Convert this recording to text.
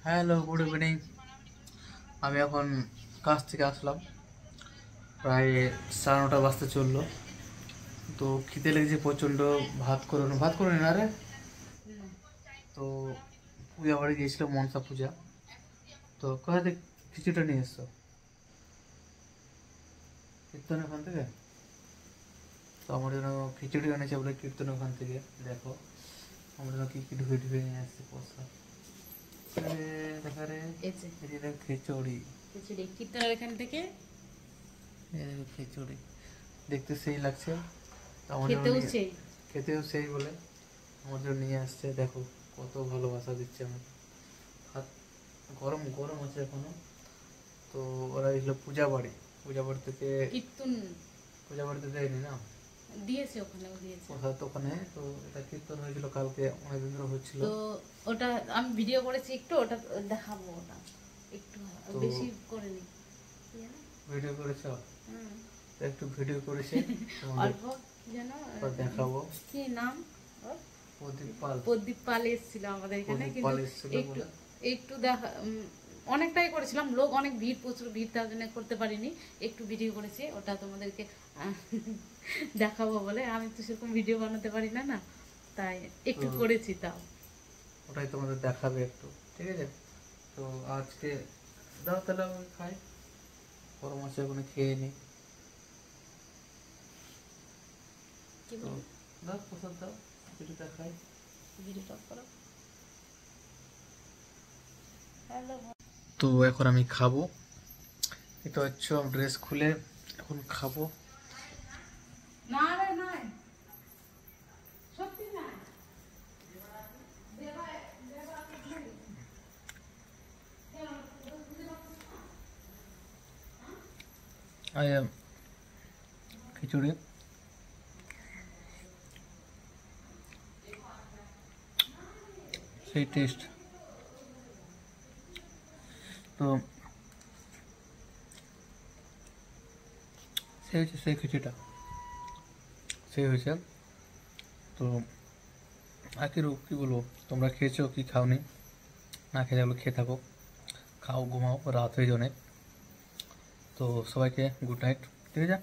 Hello, good evening. আমি এখন কাজ থেকে আসলাম, প্রায় 9:30 বাজতে চললো। তো খিদে লেগেছে প্রচণ্ড। ভাত করে না রে। তো পূজা বাড়ি গিয়েছিল, মনসা পূজা। তো কোথা থেকে খিচুড়িটা নিয়ে এসছো? কীর্তন ওখান থেকে। তো আমার জন্য খিচুড়ি এনেছে বলে কীর্তন ওখান থেকে। দেখো আমার জন্য কী কী ঢুকে ঢুকে নিয়ে আসছে পয়সা। দেখা রে, খিচুড়ি। কীর্তনের এখান থেকে খিচুড়ি দেখতে সেই লাগছে। খেতেও সেই বলে আমার জন্য নিয়ে আসছে। দেখো কত ভালোবাসা দিচ্ছে আমাকে। হাত গরম গরম আছে এখনো। তো ওরা এগুলো পূজা বাড়ি থেকে পূজা বাড়িতে দেয়নি না, দিয়েছে, ওখানেও দিয়েছে। তো ওখানে তো এটা কীর্তন হয়েছিল কালকে, অনেকদিন ধরে হচ্ছিল। তো ওটা আমি ভিডিও করেছি, একটু ওটা দেখাবো। ওটা একটু বেশি করে নি ভিডিও করেছ? একটু ভিডিও করেছে অল্প, জানো দেখাবো। কি নাম? প্রদীপ পাল এসেছিল আমাদের এখানে, কিন্তু একটু দেখা অনেকটাই করেছিলাম। লোক অনেক ভিড়, প্রচুর ভিড়, তার জন্য করতে পারিনি। একটু ভিডিও করেছি, ওটা তোমাদেরকে দেখাবো বলে। আমি তো সেরকম ভিডিও বানাতে পারি না, না তাই একটু করেছি। তাও ওটাই তোমাদের দেখাবে একটু, ঠিক আছে? তো আজকে দাও তাহলে আমি খাই, পরামর্শ ওখানে খেয়ে নিই। দাও প্রসাদ দাও, কিছুটা খাই। তো এখন আমি খাবো। এটা হচ্ছে ড্রেস খুলে এখন খাবো। না রে না, সত্যি না। খিচুড়ি সেই টেস্ট। তো সেই হচ্ছে সেই খিচুড়িটা সেই হয়েছে। তো আর কি বলবো, তোমরা খেয়েছো কি খাওনি? না খেয়ে থাকলে খেয়ে থাকো, খাও, ঘুমাও, রাত হয়ে অনেক। তো সবাইকে গুড নাইট, ঠিক আছে?